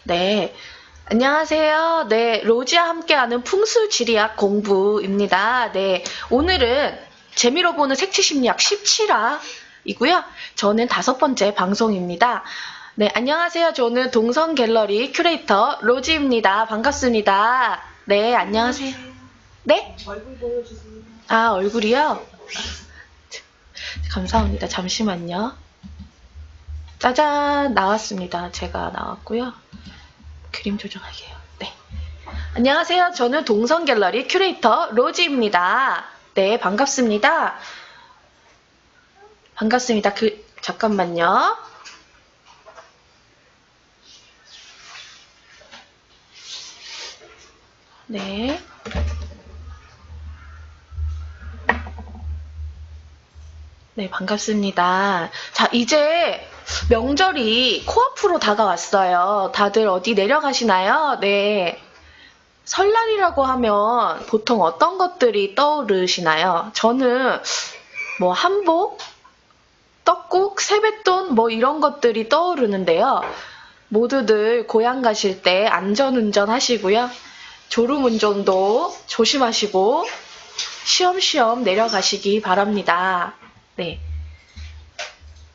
네, 안녕하세요. 네, 로지와 함께하는 풍수지리학 공부입니다. 네, 오늘은 재미로 보는 색채심리학 17화이고요. 저는 5번째 방송입니다. 네, 안녕하세요. 저는 동성갤러리 큐레이터 로지입니다. 반갑습니다. 네, 안녕하세요. 네? 얼굴 보여주세요. 아, 얼굴이요? 감사합니다. 잠시만요. 짜잔, 나왔습니다. 제가 나왔고요. 그림 조정할게요. 네. 안녕하세요. 저는 동성갤러리 큐레이터 로지입니다. 네, 반갑습니다. 반갑습니다. 잠깐만요. 네. 네, 반갑습니다. 자, 이제 명절이 코앞으로 다가왔어요. 다들 어디 내려가시나요? 네. 설날이라고 하면 보통 어떤 것들이 떠오르시나요? 저는 뭐 한복, 떡국, 세뱃돈 뭐 이런 것들이 떠오르는데요. 모두들 고향 가실 때 안전운전 하시고요. 졸음운전도 조심하시고 쉬엄쉬엄 내려가시기 바랍니다. 네.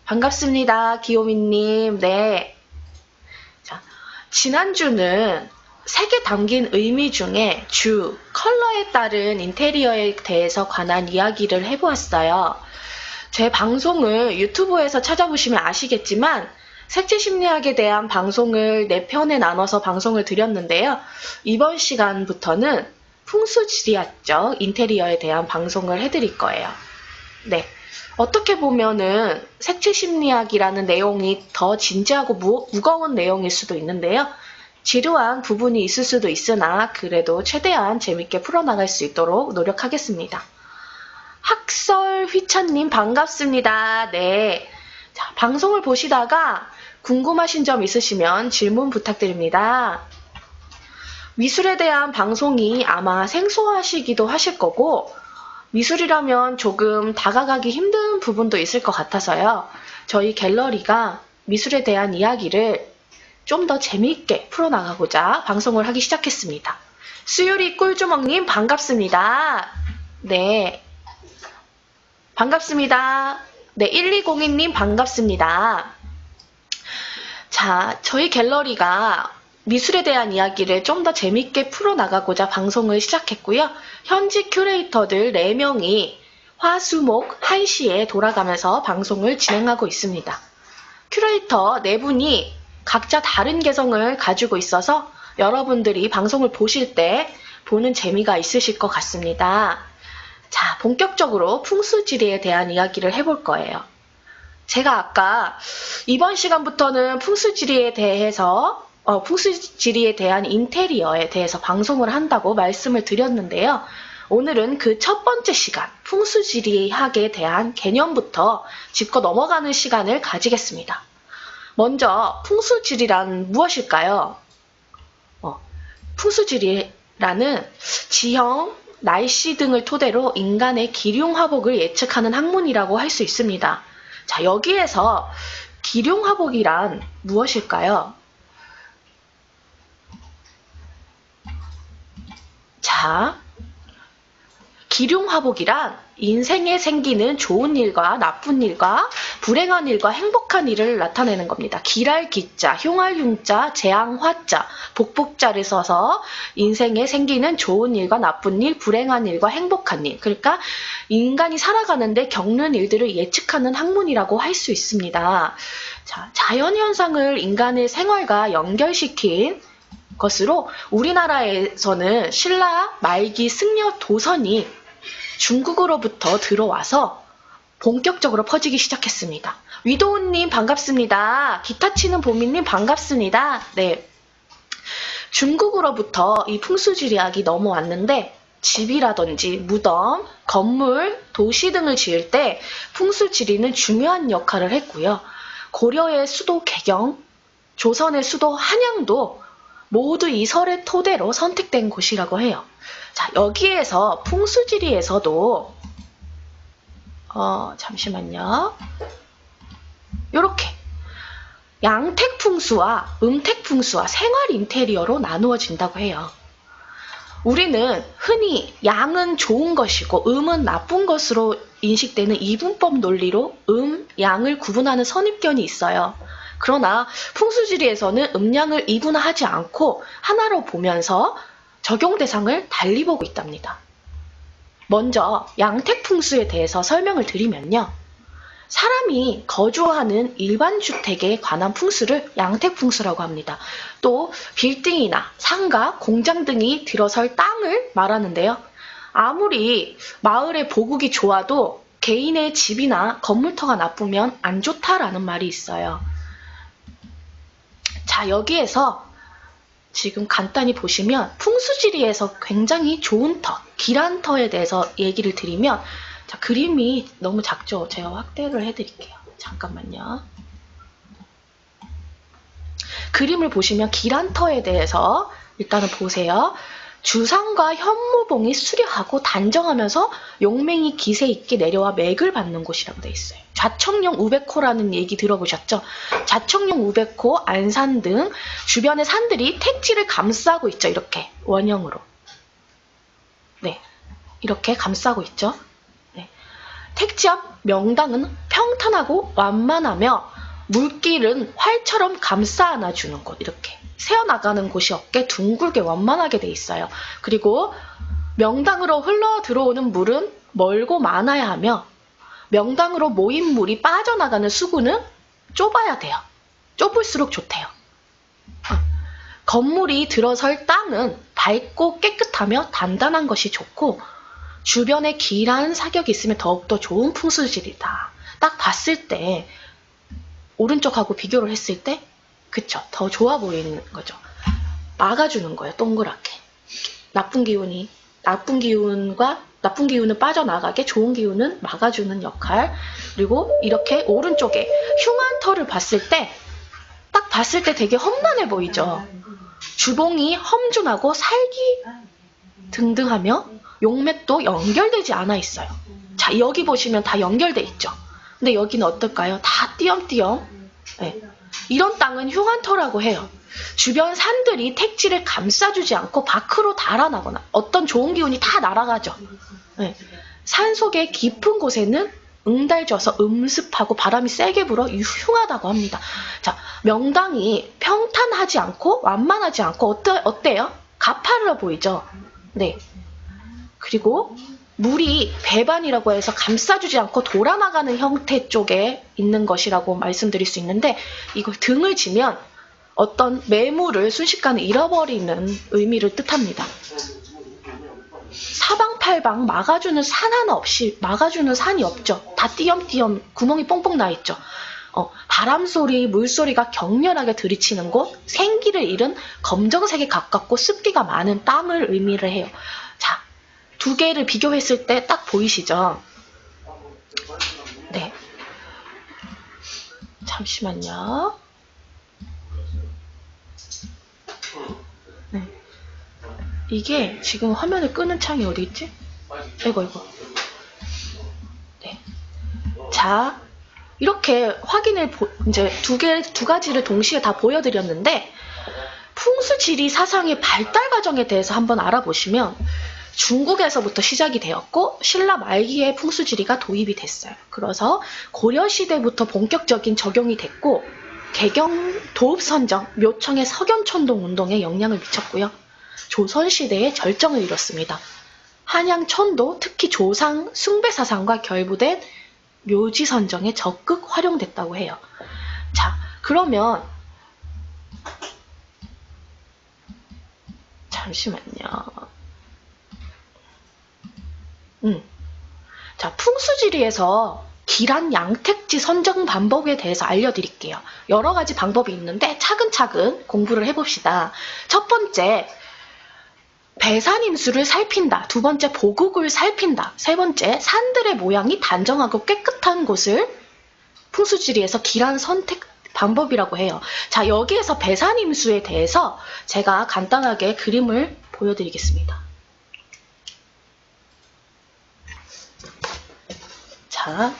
반갑습니다. 기요미님. 네. 자, 지난주는 색에 담긴 의미 중에 컬러에 따른 인테리어에 대해서 관한 이야기를 해보았어요. 제 방송을 유튜브에서 찾아보시면 아시겠지만 색채심리학에 대한 방송을 4편에 나눠서 방송을 드렸는데요. 이번 시간부터는 풍수지리학적 인테리어에 대한 방송을 해드릴 거예요. 네. 어떻게 보면은 색채심리학이라는 내용이 더 진지하고 무거운 내용일 수도 있는데요. 지루한 부분이 있을 수도 있으나 그래도 최대한 재밌게 풀어나갈 수 있도록 노력하겠습니다. 학설휘찬님 반갑습니다. 네. 자, 방송을 보시다가 궁금하신 점 있으시면 질문 부탁드립니다. 미술에 대한 방송이 아마 생소하시기도 하실 거고 미술이라면 조금 다가가기 힘든 부분도 있을 것 같아서요. 저희 갤러리가 미술에 대한 이야기를 좀 더 재미있게 풀어나가고자 방송을 하기 시작했습니다. 수유리 꿀주먹님 반갑습니다. 네. 반갑습니다. 네, 1202님 반갑습니다. 자, 저희 갤러리가 미술에 대한 이야기를 좀 더 재밌게 풀어나가고자 방송을 시작했고요. 현직 큐레이터들 4명이 화수목 1시에 돌아가면서 방송을 진행하고 있습니다. 큐레이터 4분이 각자 다른 개성을 가지고 있어서 여러분들이 방송을 보실 때 보는 재미가 있으실 것 같습니다. 자, 본격적으로 풍수지리에 대한 이야기를 해볼 거예요. 제가 아까 이번 시간부터는 풍수지리에 대한 인테리어에 대해서 방송을 한다고 말씀을 드렸는데요. 오늘은 그 첫 번째 시간, 풍수지리학에 대한 개념부터 짚고 넘어가는 시간을 가지겠습니다. 먼저 풍수지리란 무엇일까요? 풍수지리라는 지형, 날씨 등을 토대로 인간의 기륭화복을 예측하는 학문이라고 할 수 있습니다. 자, 여기에서 기륭화복이란 무엇일까요? 자, 기륭화복이란 인생에 생기는 좋은 일과 나쁜 일과 불행한 일과 행복한 일을 나타내는 겁니다. 기랄 기자, 흉할 흉자, 재앙 화자, 복복자를 써서 인생에 생기는 좋은 일과 나쁜 일, 불행한 일과 행복한 일. 그러니까 인간이 살아가는데 겪는 일들을 예측하는 학문이라고 할 수 있습니다. 자, 자연현상을 인간의 생활과 연결시킨 것으로 우리나라에서는 신라 말기 승려 도선이 중국으로부터 들어와서 본격적으로 퍼지기 시작했습니다. 위도우님 반갑습니다. 기타 치는 보미님 반갑습니다. 네, 중국으로부터 이 풍수지리학이 넘어왔는데 집이라든지 무덤, 건물, 도시 등을 지을 때 풍수지리는 중요한 역할을 했고요. 고려의 수도 개경, 조선의 수도 한양도 모두 이 설의 토대로 선택된 곳이라고 해요. 자, 여기에서 풍수지리에서도 잠시만요. 요렇게 양택풍수와 음택풍수와 생활 인테리어로 나누어진다고 해요. 우리는 흔히 양은 좋은 것이고 음은 나쁜 것으로 인식되는 이분법 논리로 양을 구분하는 선입견이 있어요. 그러나 풍수지리에서는 음양을 이분화하지 않고 하나로 보면서 적용 대상을 달리 보고 있답니다. 먼저 양택풍수에 대해서 설명을 드리면요. 사람이 거주하는 일반 주택에 관한 풍수를 양택풍수라고 합니다. 또 빌딩이나 상가, 공장 등이 들어설 땅을 말하는데요. 아무리 마을의 보국이 좋아도 개인의 집이나 건물터가 나쁘면 안 좋다라는 말이 있어요. 자, 여기에서 지금 간단히 보시면 풍수지리에서 굉장히 좋은 터, 길한 터에 대해서 얘기를 드리면, 자, 그림이 너무 작죠? 제가 확대를 해드릴게요. 잠깐만요. 그림을 보시면 길한 터에 대해서 일단은 보세요. 주상과 현무봉이 수려하고 단정하면서 용맹이 기세 있게 내려와 맥을 받는 곳이라고 되어 있어요. 좌청령 우백호라는 얘기 들어보셨죠? 좌청령 우백호, 안산 등 주변의 산들이 택지를 감싸고 있죠. 이렇게 원형으로. 네, 이렇게 감싸고 있죠. 네. 택지 앞 명당은 평탄하고 완만하며 물길은 활처럼 감싸 안아주는 곳, 이렇게 새어나가는 곳이 없게 둥글게 완만하게 돼 있어요. 그리고 명당으로 흘러 들어오는 물은 멀고 많아야 하며 명당으로 모인 물이 빠져나가는 수구는 좁아야 돼요. 좁을수록 좋대요. 건물이 들어설 땅은 밝고 깨끗하며 단단한 것이 좋고 주변에 길한 사격이 있으면 더욱더 좋은 풍수질이다. 딱 봤을 때 오른쪽하고 비교를 했을 때 그쵸, 더 좋아 보이는 거죠. 막아주는 거예요. 동그랗게. 나쁜 기운은 빠져나가게, 좋은 기운은 막아주는 역할. 그리고 이렇게 오른쪽에 흉한 터를 봤을 때 딱 봤을 때 되게 험난해 보이죠. 주봉이 험준하고 살기 등등하며 용맥도 연결되지 않아 있어요. 자, 여기 보시면 다 연결돼 있죠. 근데 여기는 어떨까요? 다 띄엄띄엄. 네. 이런 땅은 흉한터라고 해요. 주변 산들이 택지를 감싸주지 않고 밖으로 달아나거나 어떤 좋은 기운이 다 날아가죠. 네. 산 속의 깊은 곳에는 응달져서 음습하고 바람이 세게 불어 흉하다고 합니다. 자, 명당이 평탄하지 않고 완만하지 않고 어때요? 가파르어 보이죠? 네. 그리고 물이 배반이라고 해서 감싸주지 않고 돌아나가는 형태 쪽에 있는 것이라고 말씀드릴 수 있는데, 이걸 등을 지면 어떤 매물을 순식간에 잃어버리는 의미를 뜻합니다. 사방팔방 막아주는 산 하나 없이, 막아주는 산이 없죠. 다 띄엄띄엄 구멍이 뽕뽕 나 있죠. 바람소리, 물소리가 격렬하게 들이치는 곳, 생기를 잃은 검정색에 가깝고 습기가 많은 땅을 의미를 해요. 자, 두 개를 비교했을 때 딱 보이시죠? 네. 잠시만요. 네. 이게 지금 화면을 끄는 창이 어디 있지? 이거. 네. 자, 이렇게 확인을 이제 두 가지를 동시에 다 보여드렸는데, 풍수지리 사상의 발달 과정에 대해서 한번 알아보시면 중국에서부터 시작이 되었고 신라 말기에 풍수지리가 도입이 됐어요. 그래서 고려시대부터 본격적인 적용이 됐고 개경, 도읍선정, 묘청의 석연천동 운동에 영향을 미쳤고요. 조선시대에 절정을 이뤘습니다. 한양천도, 특히 조상, 숭배사상과 결부된 묘지선정에 적극 활용됐다고 해요. 자, 그러면 잠시만요. 자, 풍수지리에서 길한 양택지 선정 방법에 대해서 알려드릴게요. 여러 가지 방법이 있는데 차근차근 공부를 해봅시다. 첫 번째, 배산임수를 살핀다. 두 번째, 보국을 살핀다. 세 번째, 산들의 모양이 단정하고 깨끗한 곳을 풍수지리에서 길한 선택 방법이라고 해요. 자, 여기에서 배산임수에 대해서 제가 간단하게 그림을 보여드리겠습니다. 자,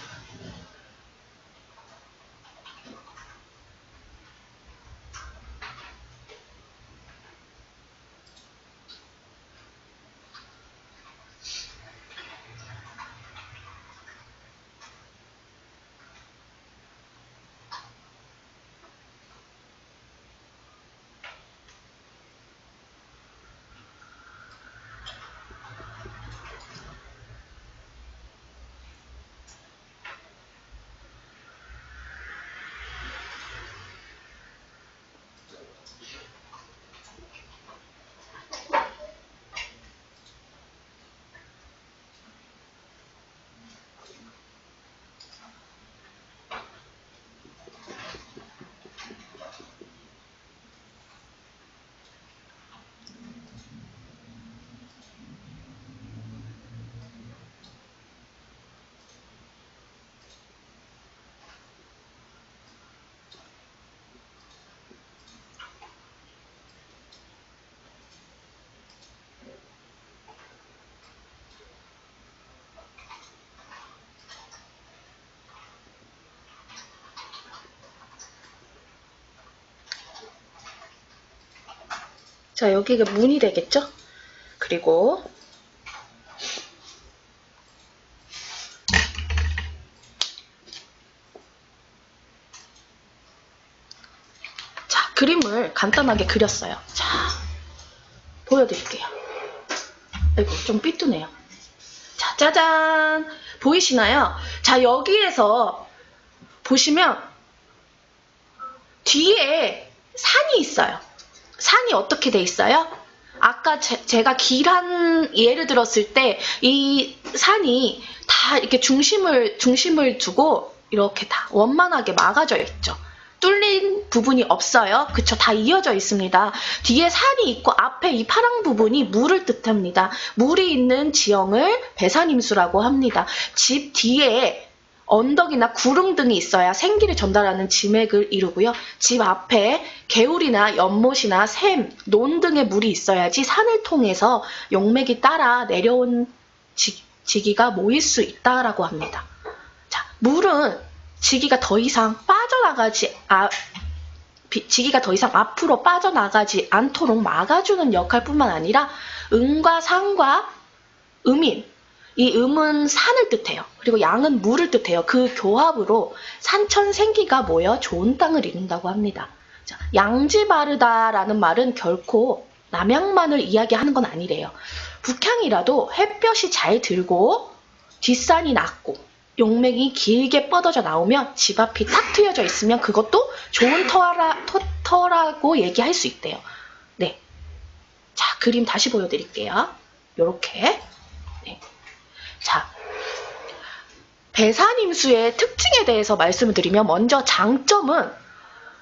자, 여기가 문이 되겠죠? 그리고 자, 그림을 간단하게 그렸어요. 자, 보여드릴게요. 아이고, 좀 삐뚤네요. 자, 짜잔! 보이시나요? 자, 여기에서 보시면 뒤에 산이 있어요. 산이 어떻게 돼 있어요? 아까 제가 길한 예를 들었을 때 이 산이 다 이렇게 중심을 두고 이렇게 다 원만하게 막아져 있죠. 뚫린 부분이 없어요. 그쵸? 다 이어져 있습니다. 뒤에 산이 있고 앞에 이 파란 부분이 물을 뜻합니다. 물이 있는 지형을 배산임수라고 합니다. 집 뒤에 언덕이나 구름 등이 있어야 생기를 전달하는 지맥을 이루고요. 집 앞에 개울이나 연못이나 샘, 논 등의 물이 있어야지 산을 통해서 용맥이 따라 내려온 지기가 모일 수 있다라고 합니다. 자, 물은 지기가 더 이상 앞으로 빠져나가지 않도록 막아주는 역할뿐만 아니라 음과 상과 음인, 이 음은 산을 뜻해요. 그리고 양은 물을 뜻해요. 그 교합으로 산천생기가 모여 좋은 땅을 이룬다고 합니다. 자, 양지 바르다라는 말은 결코 남양만을 이야기하는 건 아니래요. 북향이라도 햇볕이 잘 들고 뒷산이 낮고 용맥이 길게 뻗어져 나오면 집 앞이 탁 트여져 있으면 그것도 좋은 터라고 얘기할 수 있대요. 네. 자, 그림 다시 보여드릴게요. 요렇게. 네. 자, 배산임수의 특징에 대해서 말씀을 드리면 먼저 장점은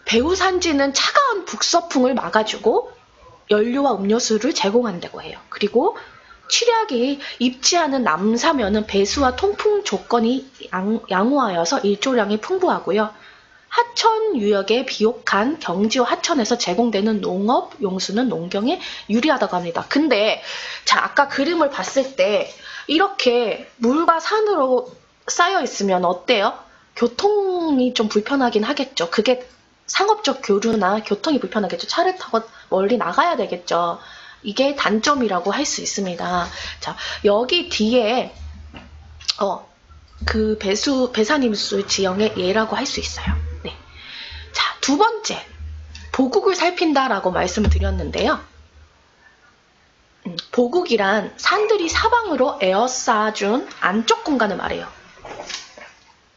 배후산지는 차가운 북서풍을 막아주고 연료와 음료수를 제공한다고 해요. 그리고 취략이 입지하는 남사면은 배수와 통풍 조건이 양호하여서 일조량이 풍부하고요. 하천 유역에 비옥한 경지와 하천에서 제공되는 농업 용수는 농경에 유리하다고 합니다. 근데 자, 아까 그림을 봤을 때 이렇게 물과 산으로 쌓여 있으면 어때요? 교통이 좀 불편하긴 하겠죠. 그게 상업적 교류나 교통이 불편하겠죠. 차를 타고 멀리 나가야 되겠죠. 이게 단점이라고 할 수 있습니다. 자, 여기 뒤에 그 배산임수 지형의 예라고 할 수 있어요. 네. 자, 두 번째, 보국을 살핀다라고 말씀을 드렸는데요. 보국이란 산들이 사방으로 에어싸준 안쪽 공간을 말해요.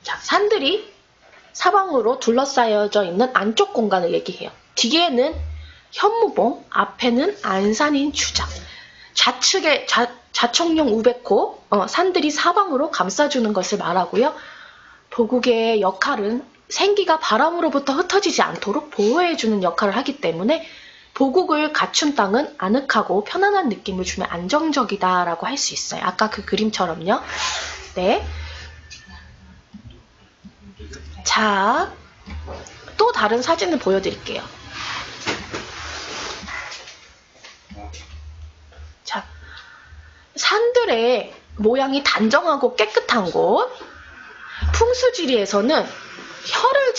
자, 산들이 사방으로 둘러싸여져 있는 안쪽 공간을 얘기해요. 뒤에는 현무봉, 앞에는 안산인 주장, 좌측에 자청룡 우백호, 산들이 사방으로 감싸주는 것을 말하고요. 보국의 역할은 생기가 바람으로부터 흩어지지 않도록 보호해주는 역할을 하기 때문에 보국을 갖춘 땅은 아늑하고 편안한 느낌을 주면 안정적이다라고 할 수 있어요. 아까 그 그림처럼요. 네. 자, 또 다른 사진을 보여드릴게요. 자, 산들의 모양이 단정하고 깨끗한 곳, 풍수지리에서는 혀를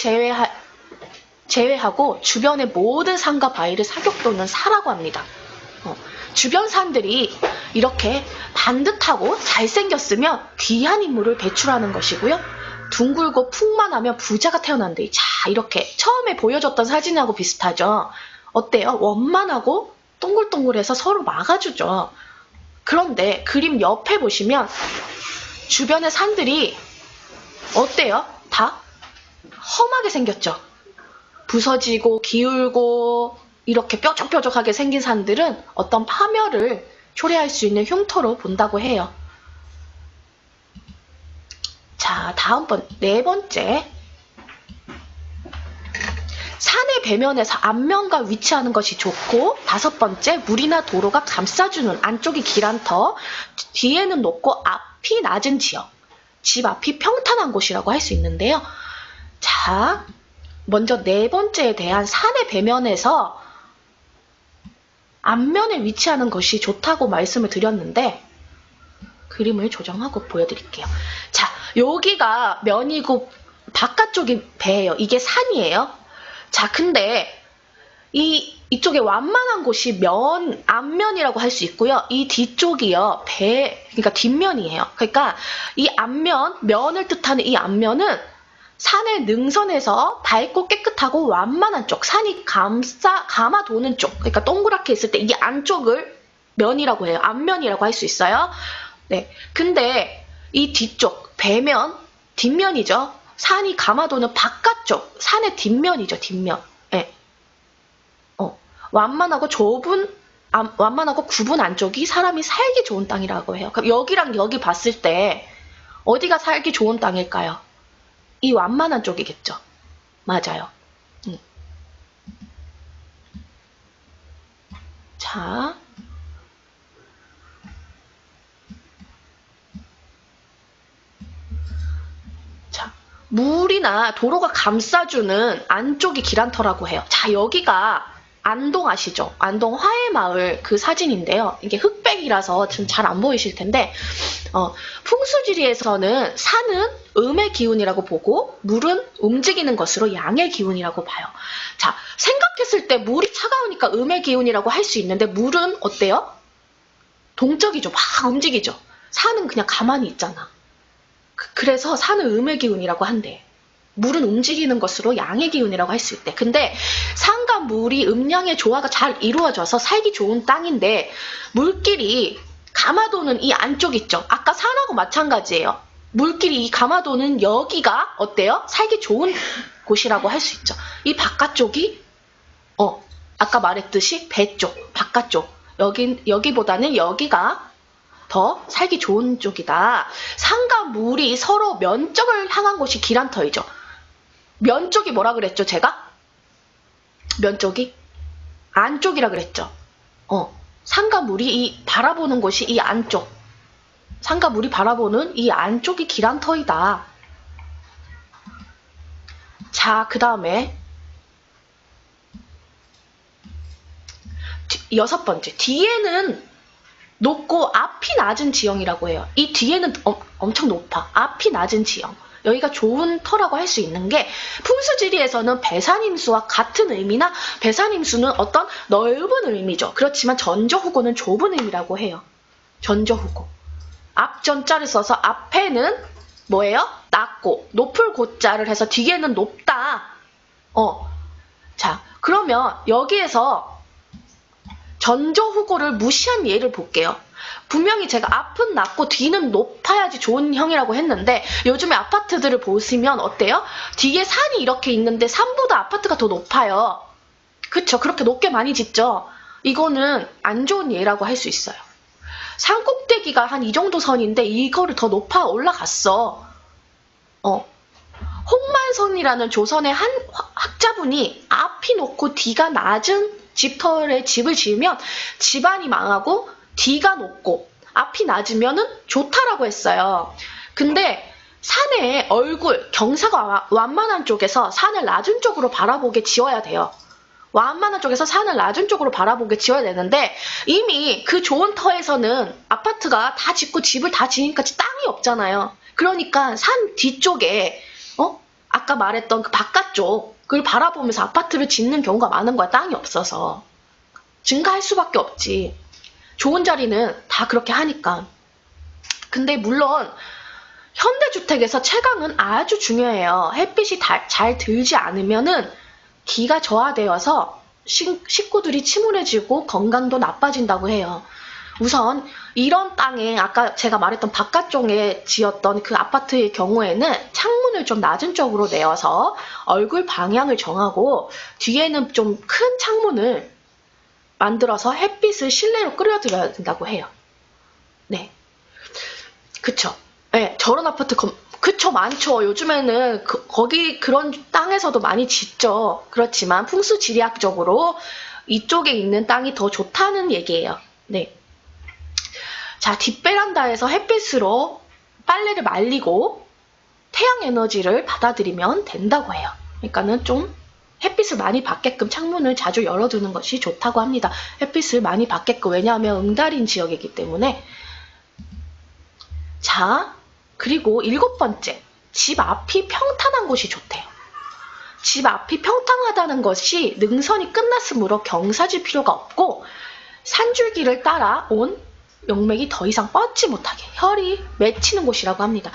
제외하고 주변의 모든 산과 바위를 사격도는 사라고 합니다. 주변 산들이 이렇게 반듯하고 잘생겼으면 귀한 인물을 배출하는 것이고요. 둥글고 풍만하면 부자가 태어난대. 자, 이렇게 처음에 보여줬던 사진하고 비슷하죠. 어때요? 원만하고 동글동글해서 서로 막아주죠. 그런데 그림 옆에 보시면 주변의 산들이 어때요? 다 험하게 생겼죠. 부서지고 기울고 이렇게 뾰족뾰족하게 생긴 산들은 어떤 파멸을 초래할 수 있는 흉터로 본다고 해요. 자, 네 번째. 산의 배면에서 앞면과 위치하는 것이 좋고, 다섯 번째, 물이나 도로가 감싸주는 안쪽이 길한 터, 뒤에는 높고 앞이 낮은 지역, 집 앞이 평탄한 곳이라고 할 수 있는데요. 자, 먼저 네 번째에 대한 산의 배면에서 앞면에 위치하는 것이 좋다고 말씀을 드렸는데 그림을 조정하고 보여드릴게요. 자, 여기가 면이고 바깥쪽이 배예요. 이게 산이에요. 자, 근데 이쪽에 완만한 곳이 앞면이라고 할 수 있고요. 이 뒤쪽이요, 그러니까 뒷면이에요. 그러니까 이 앞면, 면을 뜻하는 이 앞면은 산의 능선에서 밝고 깨끗하고 완만한 쪽, 산이 감아 도는 쪽, 그러니까 동그랗게 있을 때 이 안쪽을 면이라고 해요. 앞면이라고 할 수 있어요. 네. 근데 이 뒤쪽, 배면, 뒷면이죠. 산이 감아도는 바깥쪽, 산의 뒷면이죠, 뒷면. 네. 완만하고 굽은 안쪽이 사람이 살기 좋은 땅이라고 해요. 그럼 여기랑 여기 봤을 때 어디가 살기 좋은 땅일까요? 이 완만한 쪽이겠죠. 맞아요. 자, 물이나 도로가 감싸주는 안쪽이 기란터라고 해요. 자, 여기가 안동 아시죠? 안동 화해마을 그 사진인데요. 이게 흑백이라서 지금 잘 안 보이실 텐데 풍수지리에서는 산은 음의 기운이라고 보고 물은 움직이는 것으로 양의 기운이라고 봐요. 자, 생각했을 때 물이 차가우니까 음의 기운이라고 할 수 있는데 물은 어때요? 동적이죠. 막 움직이죠. 산은 그냥 가만히 있잖아. 그래서 산은 음의 기운이라고 한대. 물은 움직이는 것으로 양의 기운이라고 할 수 있대. 근데 산과 물이 음양의 조화가 잘 이루어져서 살기 좋은 땅인데 물길이 감아도는 이 안쪽 있죠. 아까 산하고 마찬가지예요. 물길이 이 감아도는 여기가 어때요? 살기 좋은 곳이라고 할 수 있죠. 이 바깥쪽이 아까 말했듯이 배 쪽, 바깥쪽. 여기보다는 여기가 더 살기 좋은 쪽이다. 산과 물이 서로 면적을 향한 곳이 기란터이죠. 면적이 뭐라 그랬죠, 제가? 면적이? 안쪽이라 그랬죠. 산과 물이 바라보는 곳이 이 안쪽. 산과 물이 바라보는 이 안쪽이 기란터이다. 자, 그 다음에 6번째. 뒤에는 높고 앞이 낮은 지형이라고 해요. 이 뒤에는 엄청 높아. 앞이 낮은 지형. 여기가 좋은 터라고 할 수 있는 게 풍수지리에서는 배산임수와 같은 의미나 배산임수는 어떤 넓은 의미죠. 그렇지만 전저후고는 좁은 의미라고 해요. 전저후고. 앞전자를 써서 앞에는 뭐예요? 낮고 높을 고자를 해서 뒤에는 높다. 자, 그러면 여기에서 전저후고를 무시한 예를 볼게요. 분명히 제가 앞은 낮고 뒤는 높아야지 좋은 형이라고 했는데 요즘에 아파트들을 보시면 어때요? 뒤에 산이 이렇게 있는데 산보다 아파트가 더 높아요. 그쵸? 그렇게 높게 많이 짓죠? 이거는 안 좋은 예라고 할 수 있어요. 산 꼭대기가 한 이 정도 선인데 이거를 더 높아 올라갔어. 홍만선이라는 조선의 한 학자분이 앞이 높고 뒤가 낮은 집터에 집을 지으면 집안이 망하고 뒤가 높고 앞이 낮으면 좋다라고 했어요. 근데 산의 얼굴, 경사가 완만한 쪽에서 산을 낮은 쪽으로 바라보게 지어야 돼요. 완만한 쪽에서 산을 낮은 쪽으로 바라보게 지어야 되는데 이미 그 좋은 터에서는 아파트가 다 짓고 집을 다 지으니까 땅이 없잖아요. 그러니까 산 뒤쪽에 아까 말했던 그 바깥쪽을 바라보면서 아파트를 짓는 경우가 많은 거야. 땅이 없어서. 증가할 수밖에 없지. 좋은 자리는 다 그렇게 하니까. 근데 물론 현대주택에서 채광은 아주 중요해요. 햇빛이 잘 들지 않으면은 기가 저하되어서 식구들이 침울해지고 건강도 나빠진다고 해요. 우선 이런 땅에 아까 제가 말했던 바깥쪽에 지었던 그 아파트의 경우에는 창문을 좀 낮은 쪽으로 내어서 얼굴 방향을 정하고 뒤에는 좀 큰 창문을 만들어서 햇빛을 실내로 끌어들여야 된다고 해요. 네. 그쵸. 네, 저런 아파트 그쵸, 많죠. 요즘에는 거기 그런 땅에서도 많이 짓죠. 그렇지만 풍수지리학적으로 이쪽에 있는 땅이 더 좋다는 얘기예요. 네. 자, 뒷베란다에서 햇빛으로 빨래를 말리고 태양 에너지를 받아들이면 된다고 해요. 그러니까는 좀 햇빛을 많이 받게끔 창문을 자주 열어두는 것이 좋다고 합니다. 햇빛을 많이 받게끔. 왜냐하면 응달인 지역이기 때문에. 자, 그리고 7번째. 집 앞이 평탄한 곳이 좋대요. 집 앞이 평탄하다는 것이 능선이 끝났으므로 경사질 필요가 없고 산줄기를 따라 온 용맥이 더 이상 뻗지 못하게 혈이 맺히는 곳이라고 합니다.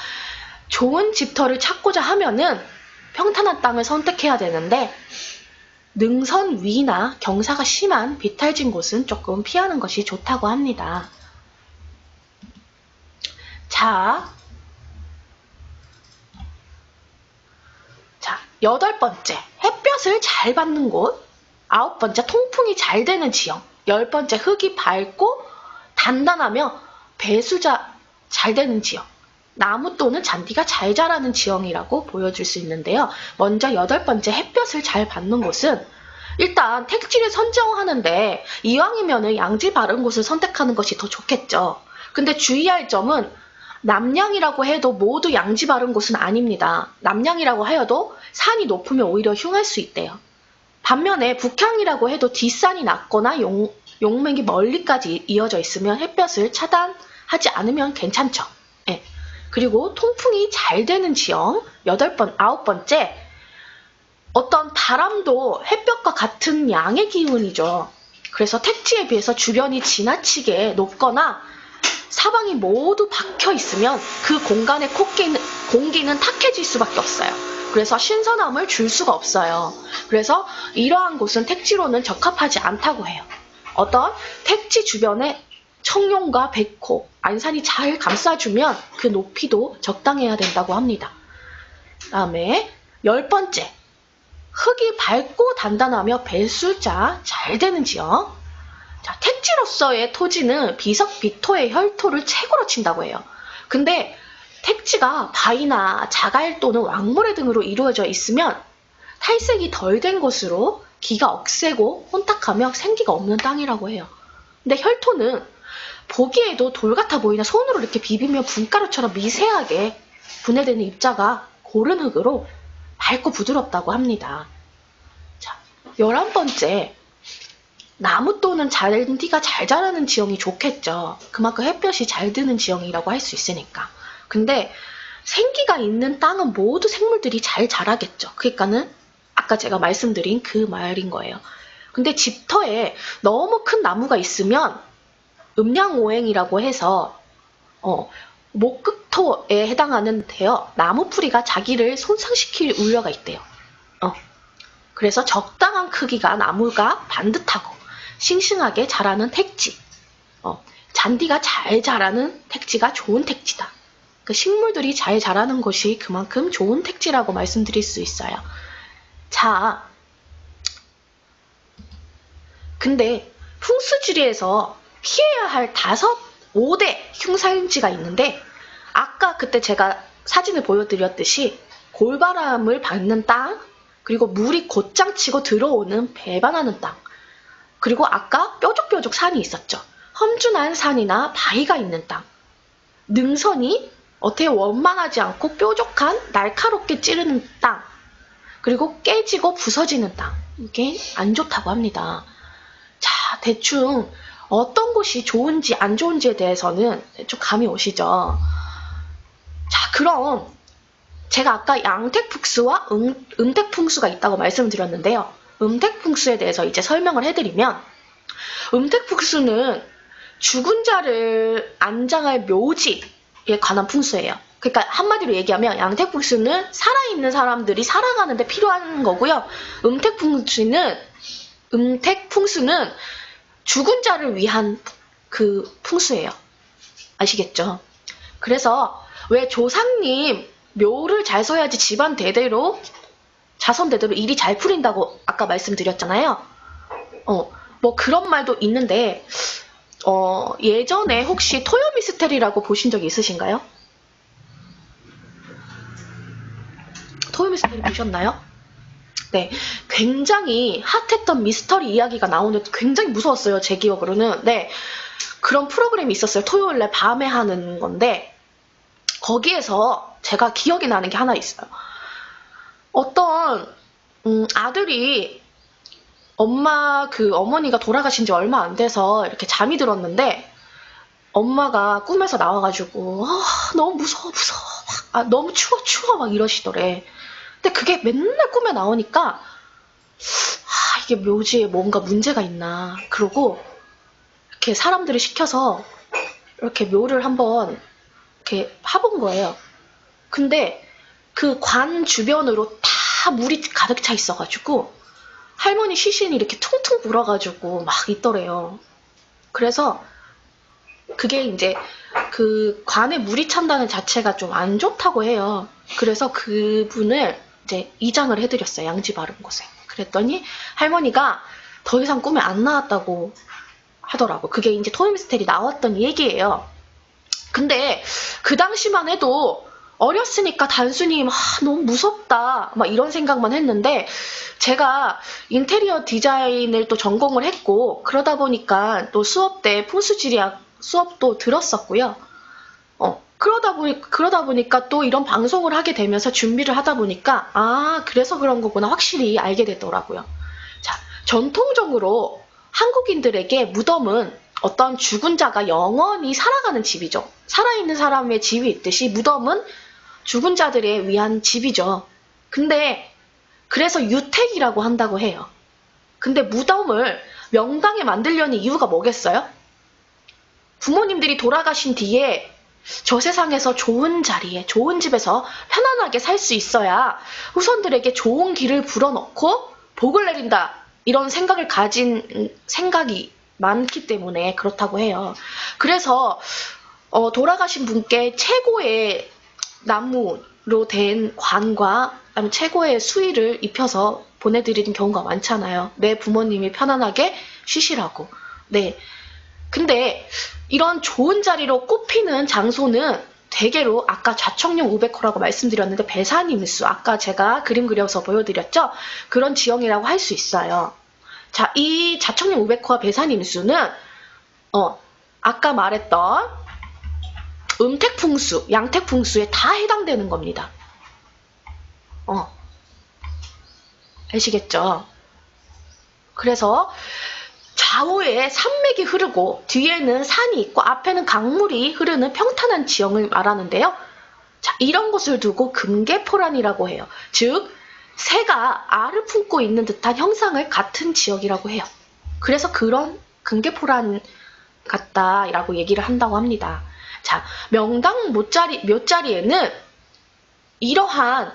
좋은 집터를 찾고자 하면은 평탄한 땅을 선택해야 되는데 능선 위나 경사가 심한 비탈진 곳은 조금 피하는 것이 좋다고 합니다. 자, 8번째, 햇볕을 잘 받는 곳. 9번째, 통풍이 잘 되는 지형. 10번째, 흙이 밝고 단단하며 배수자 잘 되는 지형. 나무 또는 잔디가 잘 자라는 지형이라고 보여줄 수 있는데요. 먼저 8번째, 햇볕을 잘 받는 곳은 일단 택지를 선정하는데 이왕이면 양지 바른 곳을 선택하는 것이 더 좋겠죠. 근데 주의할 점은 남양이라고 해도 모두 양지 바른 곳은 아닙니다. 남양이라고 하여도 산이 높으면 오히려 흉할 수 있대요. 반면에 북향이라고 해도 뒷산이 낮거나 용맥이 멀리까지 이어져 있으면 햇볕을 차단하지 않으면 괜찮죠. 네. 그리고 통풍이 잘 되는 지형 9번째, 어떤 바람도 햇볕과 같은 양의 기운이죠. 그래서 택지에 비해서 주변이 지나치게 높거나 사방이 모두 박혀 있으면 그 공간의 공기는 탁해질 수밖에 없어요. 그래서 신선함을 줄 수가 없어요. 그래서 이러한 곳은 택지로는 적합하지 않다고 해요. 어떤 택지 주변에 청룡과 백호, 안산이 잘 감싸주면 그 높이도 적당해야 된다고 합니다. 그 다음에 10번째, 흙이 밝고 단단하며 배수자 잘 되는 지형. 자, 택지로서의 토지는 비석비토의 혈토를 최고로 친다고 해요. 근데 택지가 바위나 자갈 또는 왕모래 등으로 이루어져 있으면 탈색이 덜 된 곳으로 기가 억세고 혼탁하며 생기가 없는 땅이라고 해요. 근데 혈토는 보기에도 돌 같아 보이나 손으로 이렇게 비비면 분가루처럼 미세하게 분해되는 입자가 고른 흙으로 밝고 부드럽다고 합니다. 자, 11번째, 나무 또는 잔디가 잘 자라는 지형이 좋겠죠. 그만큼 햇볕이 잘 드는 지형이라고 할 수 있으니까. 근데 생기가 있는 땅은 모두 생물들이 잘 자라겠죠. 그러니까는 아까 제가 말씀드린 그 말인 거예요. 근데 집터에 너무 큰 나무가 있으면 음양오행이라고 해서 목극토에 해당하는데요. 나무 뿌리가 자기를 손상시킬 우려가 있대요. 그래서 적당한 크기가 나무가 반듯하고 싱싱하게 자라는 택지, 잔디가 잘 자라는 택지가 좋은 택지다. 그 식물들이 잘 자라는 곳이 그만큼 좋은 택지라고 말씀드릴 수 있어요. 자, 근데 풍수지리에서 피해야 할 5대 흉사일지가 있는데 아까 그때 제가 사진을 보여드렸듯이 골바람을 받는 땅, 그리고 물이 곧장 치고 들어오는 배반하는 땅, 그리고 아까 뾰족뾰족 산이 있었죠. 험준한 산이나 바위가 있는 땅, 능선이 어떻게 원만하지 않고 뾰족한 날카롭게 찌르는 땅, 그리고 깨지고 부서지는 땅, 이게 안 좋다고 합니다. 자, 대충 어떤 곳이 좋은지 안 좋은지에 대해서는 좀 감이 오시죠? 자, 그럼 제가 아까 양택북수와 음택풍수가 있다고 말씀드렸는데요. 음택풍수에 대해서 이제 설명을 해드리면, 음택풍수는 죽은 자를 안장할 묘지에 관한 풍수예요. 그러니까 한마디로 얘기하면 양택풍수는 살아있는 사람들이 살아가는데 필요한 거고요. 음택풍수는 죽은 자를 위한 그 풍수예요. 아시겠죠? 그래서 왜 조상님 묘를 잘 서야지 집안 대대로, 자손 대대로 일이 잘 풀린다고 아까 말씀드렸잖아요. 뭐 그런 말도 있는데, 예전에 혹시 토요미스테리라고 보신 적이 있으신가요? 토요미스테리 보셨나요? 네, 굉장히 핫했던 미스터리 이야기가 나오는데 굉장히 무서웠어요. 제 기억으로는. 네, 그런 프로그램이 있었어요. 토요일날 밤에 하는 건데 거기에서 제가 기억이 나는 게 하나 있어요. 어떤 아들이 어머니가 돌아가신 지 얼마 안 돼서 이렇게 잠이 들었는데 엄마가 꿈에서 나와가지고 너무 무서워 너무 추워 막 이러시더래. 근데 그게 맨날 꿈에 나오니까 이게 묘지에 뭔가 문제가 있나. 그러고 이렇게 사람들을 시켜서 이렇게 묘를 한번 이렇게 파본 거예요. 근데 그 관 주변으로 다 물이 가득 차 있어가지고 할머니 시신이 이렇게 퉁퉁 불어가지고 막 있더래요. 그래서 그게 이제 그 관에 물이 찬다는 자체가 좀 안 좋다고 해요. 그래서 그분을 이제 이장을 해드렸어요. 양지 바른 곳에. 그랬더니 할머니가 더 이상 꿈에 안 나왔다고 하더라고. 그게 이제 토요미스테리 나왔던 얘기예요. 근데 그 당시만 해도 어렸으니까 단순히 너무 무섭다 막 이런 생각만 했는데, 제가 인테리어 디자인을 또 전공을 했고 그러다 보니까 또 수업 때 풍수지리학 수업도 들었었고요. 그러다 보니까 또 이런 방송을 하게 되면서 준비를 하다 보니까 그래서 그런 거구나 확실히 알게 되더라고요. 자, 전통적으로 한국인들에게 무덤은 어떤 죽은 자가 영원히 살아가는 집이죠. 살아있는 사람의 집이 있듯이 무덤은 죽은 자들에 위한 집이죠. 근데 그래서 유택이라고 한다고 해요. 근데 무덤을 명당에 만들려는 이유가 뭐겠어요? 부모님들이 돌아가신 뒤에 저 세상에서 좋은 자리에, 좋은 집에서 편안하게 살 수 있어야 후손들에게 좋은 길을 불어넣고 복을 내린다. 이런 생각을 가진 생각이 많기 때문에 그렇다고 해요. 그래서 돌아가신 분께 최고의 나무로 된 관과 최고의 수의를 입혀서 보내드리는 경우가 많잖아요. 내 부모님이 편안하게 쉬시라고. 네. 근데 이런 좋은 자리로 꼽히는 장소는 대개로 아까 좌청룡 우베코라고 말씀드렸는데 배산임수, 아까 제가 그림 그려서 보여드렸죠? 그런 지형이라고 할 수 있어요. 자, 이 좌청룡 우베코와 배산임수는 아까 말했던 음택풍수, 양택풍수에 다 해당되는 겁니다. 아시겠죠? 그래서 좌우에 산맥이 흐르고 뒤에는 산이 있고 앞에는 강물이 흐르는 평탄한 지형을 말하는데요. 자, 이런 곳을 두고 금계포란이라고 해요. 즉 새가 알을 품고 있는 듯한 형상을 같은 지역이라고 해요. 그래서 그런 금계포란 같다라고 얘기를 한다고 합니다. 자, 명당 묘자리에는 이러한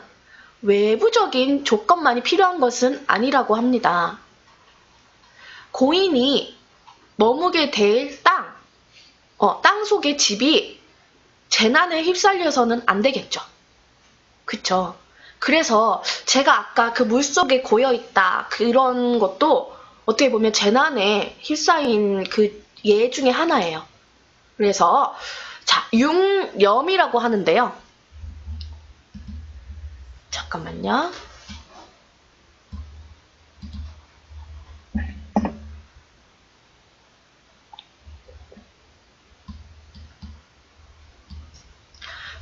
외부적인 조건만이 필요한 것은 아니라고 합니다. 고인이 머무게 될 땅, 땅 속의 집이 재난에 휩쓸려서는 안 되겠죠. 그쵸? 그래서 제가 아까 그 물속에 고여있다 그런 것도 어떻게 보면 재난에 휩싸인 그 예 중에 하나예요. 그래서 자, 융염이라고 하는데요. 잠깐만요.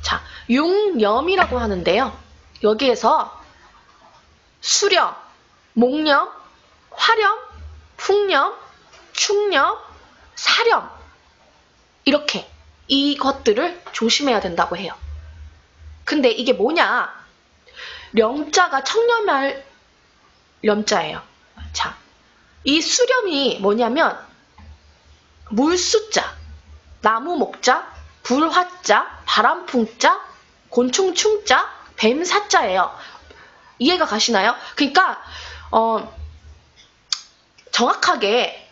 자, 융염이라고 하는데요. 여기에서 수렴, 목렴, 화렴, 풍렴, 충렴, 사렴 이렇게 이것들을 조심해야 된다고 해요. 근데 이게 뭐냐? 렴자가 청렴할 렴자예요. 자, 이 수렴이 뭐냐면 물수자, 나무 목자, 불화자, 바람풍자, 곤충충자, 뱀사자예요. 이해가 가시나요? 그러니까 정확하게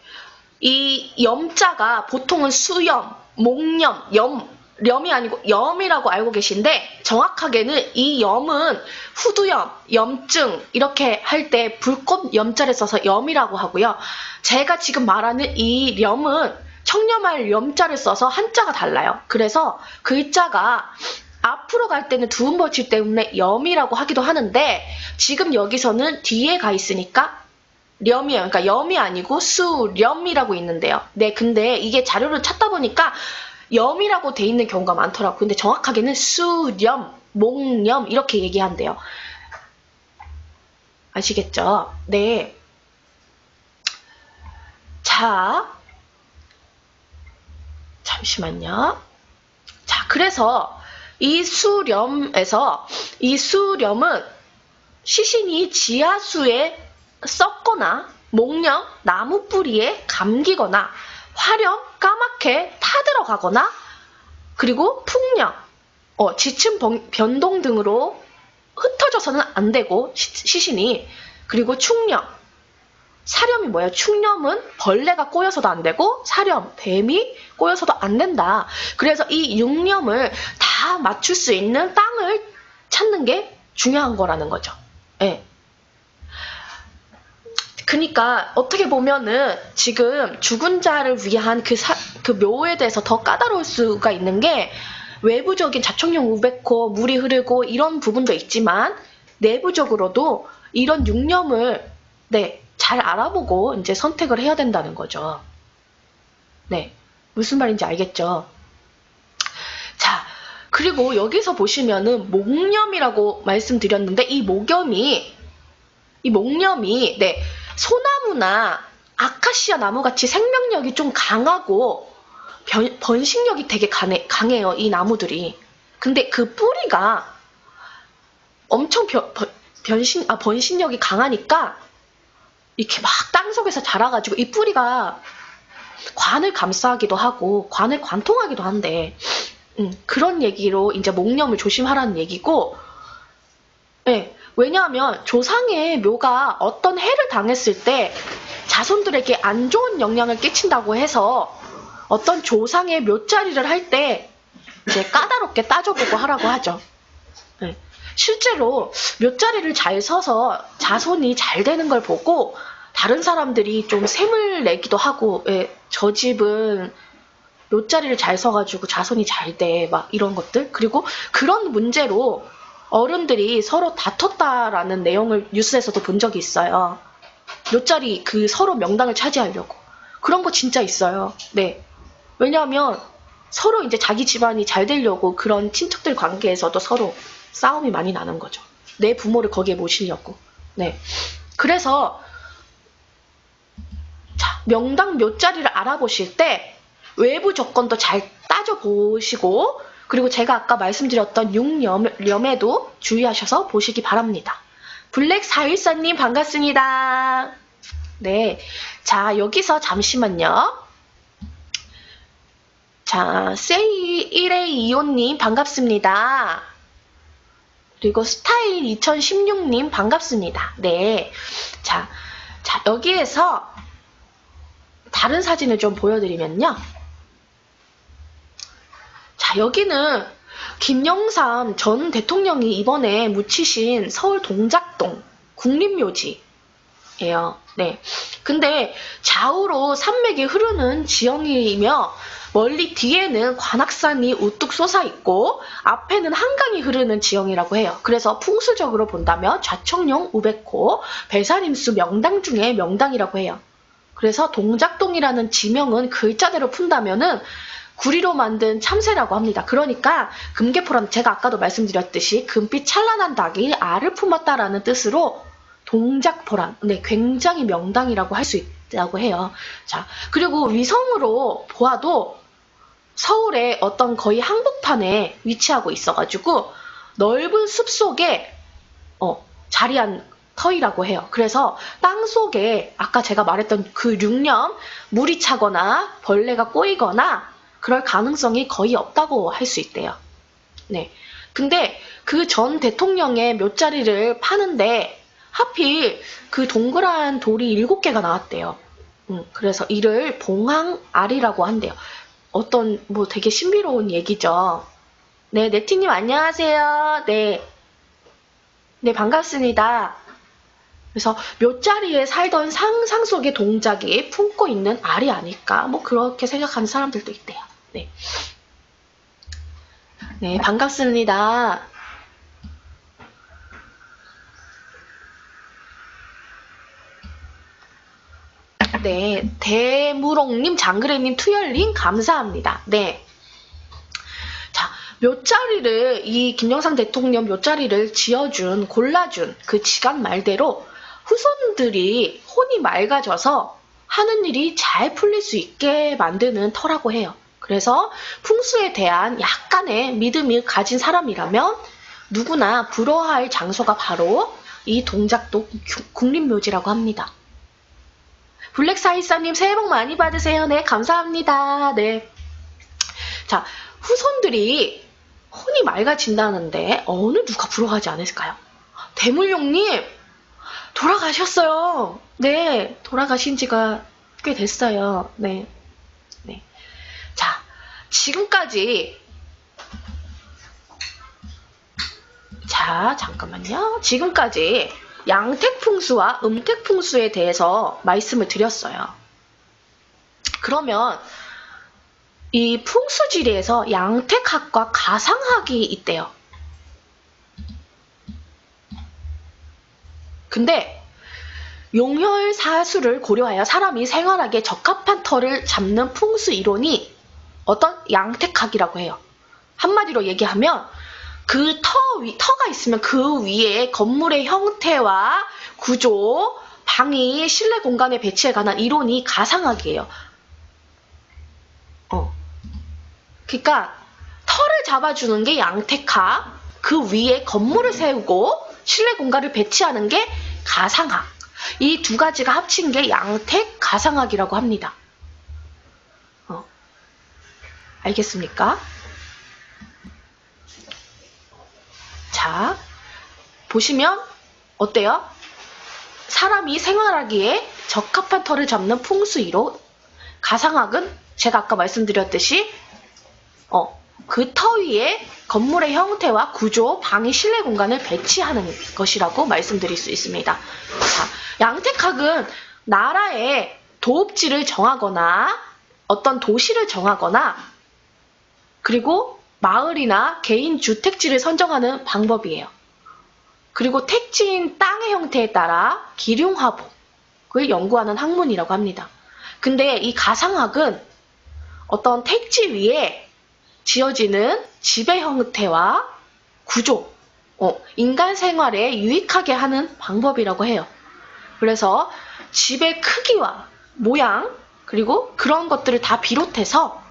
이 염자가 보통은 수염, 목염, 렴이 아니고 염이라고 알고 계신데 정확하게는 이 염은 후두염, 염증 이렇게 할 때 불꽃 염자를 써서 염이라고 하고요. 제가 지금 말하는 이 렴은 청렴할 염자를 써서 한자가 달라요. 그래서 글자가 앞으로 갈 때는 두음버치 때문에 염이라고 하기도 하는데 지금 여기서는 뒤에 가 있으니까 렴이에요. 그러니까 염이 아니고 수렴이라고 있는데요. 네, 근데 이게 자료를 찾다 보니까 염이라고 돼 있는 경우가 많더라고요. 근데 정확하게는 수렴, 목렴 이렇게 얘기한대요. 아시겠죠? 네. 자, 잠시만요. 자, 그래서 이 수렴은 시신이 지하수에 썩거나 목련, 나무 뿌리에 감기거나 화령, 까맣게 타들어가거나 그리고 풍령, 지층 변동 등으로 흩어져서는 안 되고 시신이. 그리고 충령, 사렴이 뭐예요? 충령은 벌레가 꼬여서도 안 되고 사렴, 뱀이 꼬여서도 안 된다. 그래서 이 6념을 다 맞출 수 있는 땅을 찾는 게 중요한 거라는 거죠. 예. 그러니까 어떻게 보면은 지금 죽은 자를 위한 그 묘에 대해서 더 까다로울 수가 있는 게 외부적인 자청용 우베코, 물이 흐르고 이런 부분도 있지만 내부적으로도 이런 6념을 잘 알아보고 이제 선택을 해야 된다는 거죠. 네, 무슨 말인지 알겠죠? 자, 그리고 여기서 보시면은 목념이라고 말씀드렸는데 이 목념이 소나무나 아카시아 나무같이 생명력이 좀 강하고 번식력이 되게 강해요. 이 나무들이. 근데 그 뿌리가 엄청 번식력이 강하니까 이렇게 막 땅속에서 자라가지고 이 뿌리가 관을 감싸기도 하고 관을 관통하기도 한대. 그런 얘기로 이제 목념을 조심하라는 얘기고, 네, 왜냐하면 조상의 묘가 어떤 해를 당했을 때 자손들에게 안 좋은 영향을 끼친다고 해서 어떤 조상의 묘자리를 할 때 이제 까다롭게 따져보고 하라고 하죠. 네. 실제로 묘자리를 잘 서서 자손이 잘 되는 걸 보고 다른 사람들이 좀 샘을 내기도 하고, 저 집은 묘자리를 잘 서가지고 자손이 잘 돼, 막 이런 것들. 그리고 그런 문제로 어른들이 서로 다퉜다라는 내용을 뉴스에서도 본 적이 있어요. 묘자리 서로 명당을 차지하려고. 그런 거 진짜 있어요. 네. 왜냐하면 서로 이제 자기 집안이 잘 되려고 그런 친척들 관계에서도 서로 싸움이 많이 나는 거죠. 내 부모를 거기에 모시려고. 네. 그래서 명당 묘자리를 알아보실 때 외부 조건도 잘 따져보시고, 그리고 제가 아까 말씀드렸던 6념에도 주의하셔서 보시기 바랍니다. 블랙414님 반갑습니다. 네. 자, 여기서 잠시만요. 자, 세이1A25님 반갑습니다. 그리고 스타일 2016님 반갑습니다. 네. 자, 여기에서 다른 사진을 좀 보여드리면요. 자, 여기는 김영삼 전 대통령이 이번에 묻히신 서울 동작동 국립묘지예요. 네. 근데 좌우로 산맥이 흐르는 지형이며 멀리 뒤에는 관악산이 우뚝 솟아 있고 앞에는 한강이 흐르는 지형이라고 해요. 그래서 풍수적으로 본다면 좌청룡 우베코 배산임수 명당 중에 명당이라고 해요. 그래서 동작동이라는 지명은 글자대로 푼다면은 구리로 만든 참새라고 합니다. 그러니까 금계포란, 제가 아까도 말씀드렸듯이 금빛 찬란한 닭이 알을 품었다라는 뜻으로 동작포란, 네, 굉장히 명당이라고 할 수 있다고 해요. 자, 그리고 위성으로 보아도 서울의 어떤 거의 한복판에 위치하고 있어가지고 넓은 숲속에 자리한 터이라고 해요. 그래서 땅속에 아까 제가 말했던 그 6년 물이 차거나 벌레가 꼬이거나 그럴 가능성이 거의 없다고 할 수 있대요. 네. 근데 그 전 대통령의 묘자리를 파는데 하필 그 동그란 돌이 7개가 나왔대요. 그래서 이를 봉황알이라고 한대요. 어떤 되게 신비로운 얘기죠. 네, 네티님 안녕하세요. 네. 네, 반갑습니다. 그래서 묘자리에 살던 상상 속의 동작이 품고 있는 알이 아닐까, 그렇게 생각하는 사람들도 있대요. 네. 네, 반갑습니다. 네, 대무롱님, 장그래님, 투열님 감사합니다. 네. 자, 묘자리를, 이 김영삼 대통령 묘자리를 골라준 그 지간 말대로 후손들이 혼이 맑아져서 하는 일이 잘 풀릴 수 있게 만드는 터라고 해요. 그래서 풍수에 대한 약간의 믿음을 가진 사람이라면 누구나 부러워할 장소가 바로 이 동작도 국립묘지라고 합니다. 블랙414님 새해 복 많이 받으세요. 네, 감사합니다. 네. 자, 후손들이 혼이 맑아진다는데 어느 누가 부러워하지 않을까요? 대물룡님 돌아가셨어요. 네, 돌아가신 지가 꽤 됐어요. 네. 네. 자, 지금까지 잠깐만요. 지금까지 양택풍수와 음택풍수에 대해서 말씀을 드렸어요. 그러면 이 풍수지리에서 양택학과 가상학이 있대요. 근데 용혈사수를 고려하여 사람이 생활하기에 적합한 터를 잡는 풍수 이론이 어떤 양택학이라고 해요. 한마디로 얘기하면 그 터가 있으면 그 위에 건물의 형태와 구조, 방이 실내 공간의 배치에 관한 이론이 가상학이에요. 그러니까 터를 잡아주는 게 양택학, 그 위에 건물을 세우고 실내 공간을 배치하는 게 가상학. 이 두 가지가 합친 게 양택 가상학이라고 합니다. 알겠습니까? 자, 보시면 어때요? 사람이 생활하기에 적합한 터를 잡는 풍수이론, 가상학은 제가 아까 말씀드렸듯이 그 터 위에 건물의 형태와 구조, 방위, 실내 공간을 배치하는 것이라고 말씀드릴 수 있습니다. 자, 양택학은 나라의 도읍지를 정하거나 어떤 도시를 정하거나 그리고 마을이나 개인 주택지를 선정하는 방법이에요. 그리고 택지인 땅의 형태에 따라 기륭화복을 연구하는 학문이라고 합니다. 근데 이 가상학은 어떤 택지 위에 지어지는 집의 형태와 구조, 인간 생활에 유익하게 하는 방법이라고 해요. 그래서 집의 크기와 모양, 그리고 그런 것들을 다 비롯해서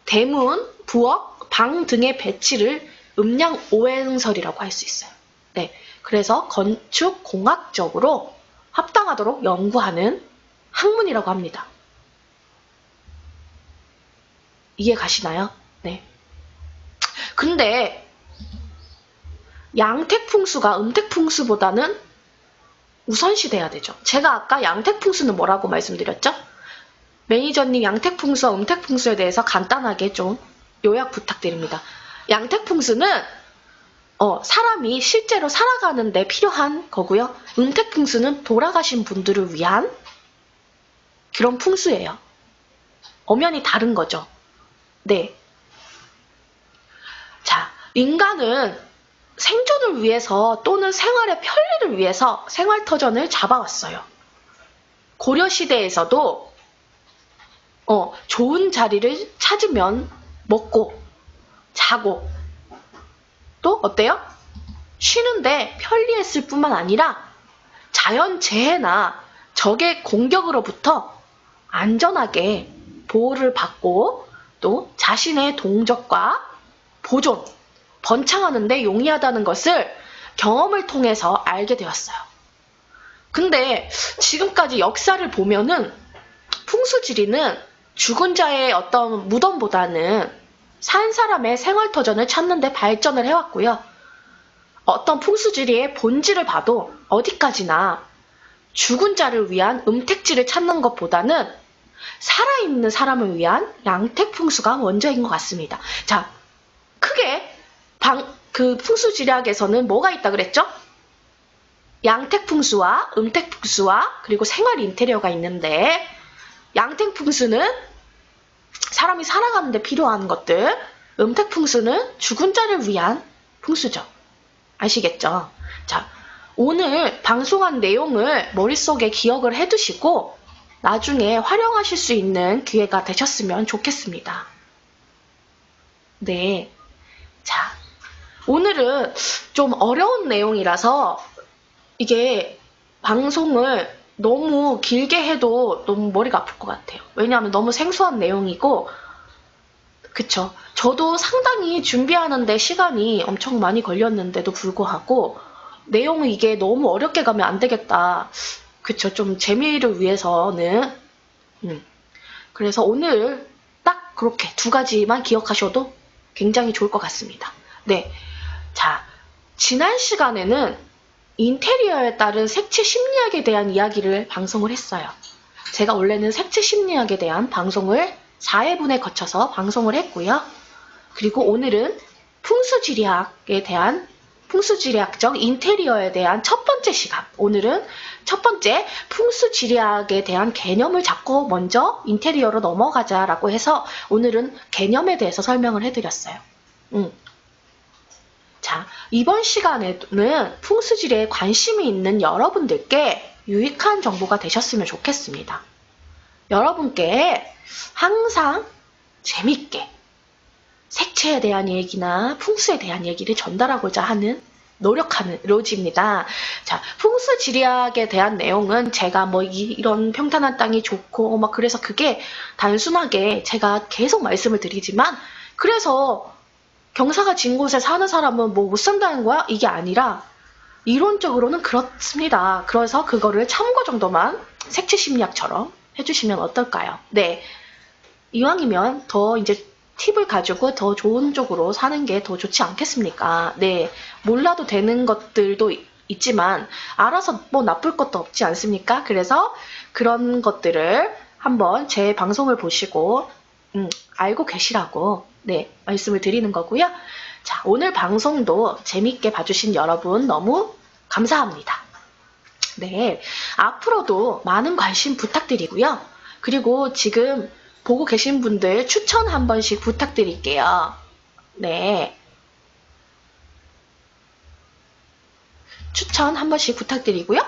대문, 부엌, 방 등의 배치를 음양오행설이라고 할 수 있어요. 네, 그래서 건축 공학적으로 합당하도록 연구하는 학문이라고 합니다. 이해 가시나요? 네. 근데 양택풍수가 음택풍수보다는 우선시돼야 되죠. 제가 아까 양택풍수는 뭐라고 말씀드렸죠? 매니저님 양택풍수와 음택풍수에 대해서 간단하게 좀 요약 부탁드립니다. 양택풍수는 사람이 실제로 살아가는 데 필요한 거고요. 음택풍수는 돌아가신 분들을 위한 그런 풍수예요. 엄연히 다른 거죠. 네. 자, 인간은 생존을 위해서 또는 생활의 편리를 위해서 생활터전을 잡아왔어요. 고려시대에서도 좋은 자리를 찾으면 먹고 자고 또 어때요? 쉬는데 편리했을 뿐만 아니라 자연재해나 적의 공격으로부터 안전하게 보호를 받고 또 자신의 동적과 보존, 번창하는 데 용이하다는 것을 경험을 통해서 알게 되었어요. 근데 지금까지 역사를 보면은 풍수지리는 죽은 자의 어떤 무덤보다는 산 사람의 생활터전을 찾는 데 발전을 해왔고요. 어떤 풍수지리의 본질을 봐도 어디까지나 죽은 자를 위한 음택지를 찾는 것보다는 살아있는 사람을 위한 양택풍수가 원조인 것 같습니다. 자, 크게 그 풍수지리학에서는 뭐가 있다 그랬죠? 양택풍수와 음택풍수와 그리고 생활 인테리어가 있는데 양택풍수는 사람이 살아가는 데 필요한 것들, 음택풍수는 죽은 자를 위한 풍수죠. 아시겠죠? 자, 오늘 방송한 내용을 머릿속에 기억을 해두시고 나중에 활용하실 수 있는 기회가 되셨으면 좋겠습니다. 네. 자, 오늘은 좀 어려운 내용이라서 이게 방송을 너무 길게 해도 너무 머리가 아플 것 같아요. 왜냐하면 너무 생소한 내용이고, 그쵸? 저도 상당히 준비하는데 시간이 엄청 많이 걸렸는데도 불구하고 내용은 이게 너무 어렵게 가면 안 되겠다. 그쵸. 좀 재미를 위해서는. 그래서 오늘 딱 그렇게 두 가지만 기억하셔도 굉장히 좋을 것 같습니다. 네. 자, 지난 시간에는 인테리어에 따른 색채 심리학에 대한 이야기를 방송을 했어요. 제가 원래는 색채 심리학에 대한 방송을 4회분에 거쳐서 방송을 했고요. 그리고 오늘은 풍수지리학적 인테리어에 대한 첫 번째 시간. 오늘은 첫 번째 풍수지리학에 대한 개념을 잡고 먼저 인테리어로 넘어가자라고 해서 오늘은 개념에 대해서 설명을 해드렸어요. 자, 이번 시간에는 풍수지리에 관심이 있는 여러분들께 유익한 정보가 되셨으면 좋겠습니다. 여러분께 항상 재밌게 색채에 대한 얘기나 풍수에 대한 얘기를 전달하고자 하는 노력하는 로지입니다. 자, 풍수지리학에 대한 내용은 제가 뭐 이런 평탄한 땅이 좋고 막 그래서 그게 단순하게 제가 계속 말씀을 드리지만 그래서 경사가 진 곳에 사는 사람은 뭐 못 산다는 거야? 이게 아니라 이론적으로는 그렇습니다. 그래서 그거를 참고 정도만 색채 심리학처럼 해주시면 어떨까요? 네. 이왕이면 더 이제 팁을 가지고 더 좋은 쪽으로 사는 게 더 좋지 않겠습니까? 네. 몰라도 되는 것들도 있지만 알아서 뭐 나쁠 것도 없지 않습니까? 그래서 그런 것들을 한번 제 방송을 보시고 알고 계시라고 네, 말씀을 드리는 거고요. 자, 오늘 방송도 재밌게 봐주신 여러분 너무 감사합니다. 네, 앞으로도 많은 관심 부탁드리고요. 그리고 지금 보고 계신 분들 추천 한 번씩 부탁드릴게요. 네. 추천 한 번씩 부탁드리고요.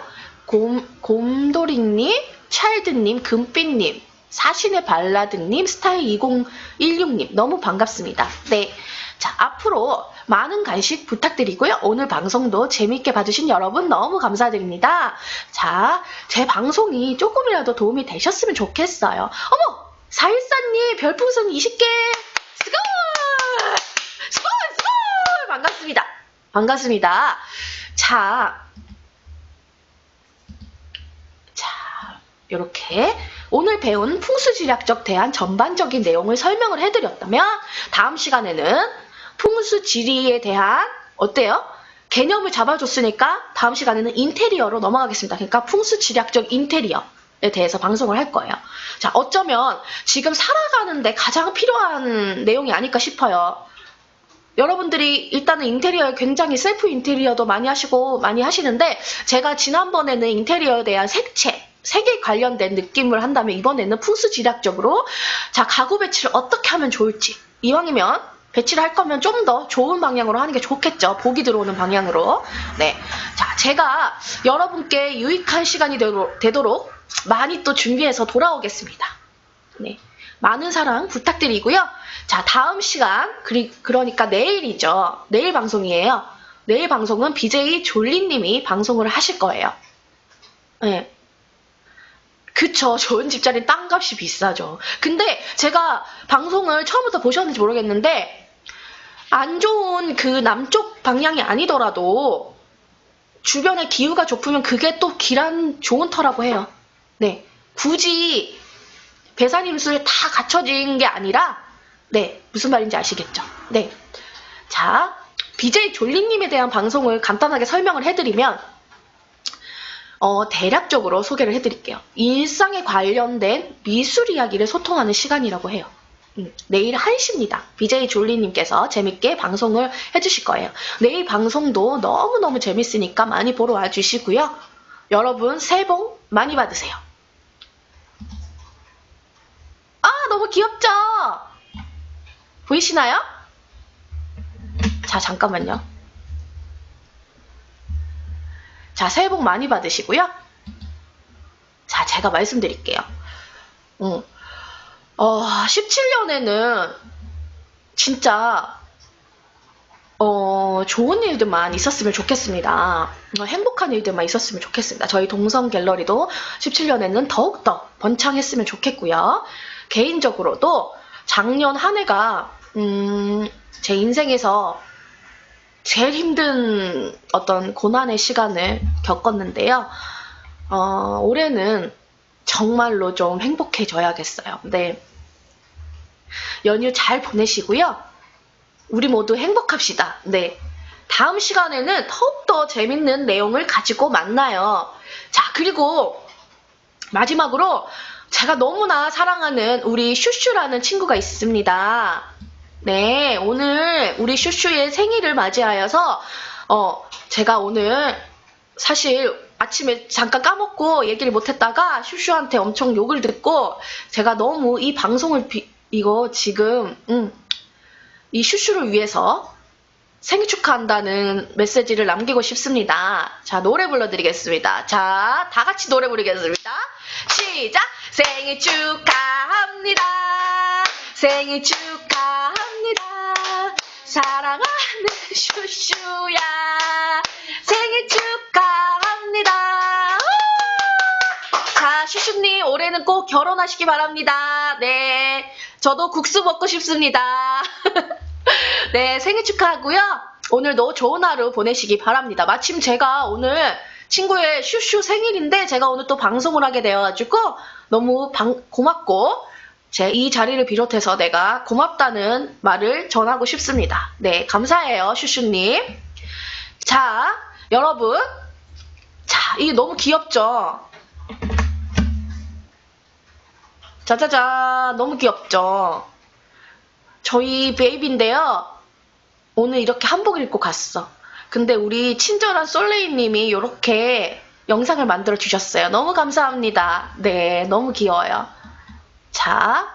곰돌이님, 찰드님, 금빛님, 사신의 발라드님, 스타일 2016님 너무 반갑습니다. 네, 자 앞으로 많은 관심 부탁드리고요. 오늘 방송도 재밌게 봐주신 여러분 너무 감사드립니다. 자, 제 방송이 조금이라도 도움이 되셨으면 좋겠어요. 어머! 414님 별풍선 20개 스골! 스골! 스골! 반갑습니다. 반갑습니다. 자, 이렇게 오늘 배운 풍수지리학적 대한 전반적인 내용을 설명을 해드렸다면 다음 시간에는 풍수지리에 대한 어때요? 개념을 잡아줬으니까 다음 시간에는 인테리어로 넘어가겠습니다. 그러니까 풍수지리학적 인테리어에 대해서 방송을 할 거예요. 자, 어쩌면 지금 살아가는데 가장 필요한 내용이 아닐까 싶어요. 여러분들이 일단은 인테리어에 굉장히 셀프 인테리어도 많이 하시고 많이 하시는데 제가 지난번에는 인테리어에 대한 색에 관련된 느낌을 한다면 이번에는 풍수지리학적으로 자, 가구 배치를 어떻게 하면 좋을지 이왕이면 배치를 할 거면 좀 더 좋은 방향으로 하는 게 좋겠죠. 복이 들어오는 방향으로. 네, 자, 제가 여러분께 유익한 시간이 되도록 많이 또 준비해서 돌아오겠습니다. 네, 많은 사랑 부탁드리고요. 자, 다음 시간 그러니까 내일이죠. 내일 방송이에요. 내일 방송은 BJ 졸리님이 방송을 하실 거예요. 네. 그쵸. 좋은 집자리 땅값이 비싸죠. 근데 제가 방송을 처음부터 보셨는지 모르겠는데 안 좋은 그 남쪽 방향이 아니더라도 주변에 기후가 좋으면 그게 또 길한 좋은 터라고 해요. 네, 굳이 배산임술 다 갖춰진 게 아니라 네, 무슨 말인지 아시겠죠? 네, 자, BJ 졸리님에 대한 방송을 간단하게 설명을 해드리면 대략적으로 소개를 해드릴게요. 일상에 관련된 미술 이야기를 소통하는 시간이라고 해요. 내일 1시입니다. BJ 졸리님께서 재밌게 방송을 해주실 거예요. 내일 방송도 너무너무 재밌으니까 많이 보러 와주시고요. 여러분 새해 복 많이 받으세요. 아, 너무 귀엽죠? 보이시나요? 자, 잠깐만요. 자, 새해 복 많이 받으시고요. 자, 제가 말씀드릴게요. 17년에는 진짜 좋은 일들만 있었으면 좋겠습니다. 행복한 일들만 있었으면 좋겠습니다. 저희 동성 갤러리도 17년에는 더욱더 번창했으면 좋겠고요. 개인적으로도 작년 한 해가 제 인생에서 제일 힘든 어떤 고난의 시간을 겪었는데요. 올해는 정말로 좀 행복해져야겠어요. 네. 연휴 잘 보내시고요. 우리 모두 행복합시다. 네. 다음 시간에는 더욱더 재밌는 내용을 가지고 만나요. 자, 그리고 마지막으로 제가 너무나 사랑하는 우리 슈슈라는 친구가 있습니다. 네, 오늘 우리 슈슈의 생일을 맞이하여서 제가 오늘 사실 아침에 잠깐 까먹고 얘기를 못했다가 슈슈한테 엄청 욕을 듣고 제가 너무 이 방송을 이거 지금 이 슈슈를 위해서 생일 축하한다는 메시지를 남기고 싶습니다. 자, 노래 불러드리겠습니다. 자, 다 같이 노래 부르겠습니다. 시작! 생일 축하합니다. 생일 축하합니다. 사랑하는 슈슈야. 생일 축하합니다. 자, 슈슈님 올해는 꼭 결혼하시기 바랍니다. 네, 저도 국수 먹고 싶습니다. 네, 생일 축하하고요. 오늘도 좋은 하루 보내시기 바랍니다. 마침 제가 오늘 친구의 슈슈 생일인데 제가 오늘 또 방송을 하게 되어가지고 너무 고맙고 이 자리를 비롯해서 내가 고맙다는 말을 전하고 싶습니다. 네, 감사해요, 슈슈님. 자, 여러분. 자, 이게 너무 귀엽죠? 짜자잔, 너무 귀엽죠? 저희 베이비인데요. 오늘 이렇게 한복을 입고 갔어. 근데 우리 친절한 솔레이님이 이렇게 영상을 만들어 주셨어요. 너무 감사합니다. 네, 너무 귀여워요. 자,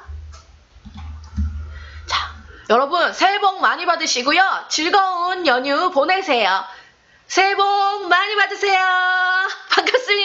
여러분 새해 복 많이 받으시고요. 즐거운 연휴 보내세요. 새해 복 많이 받으세요. 반갑습니다.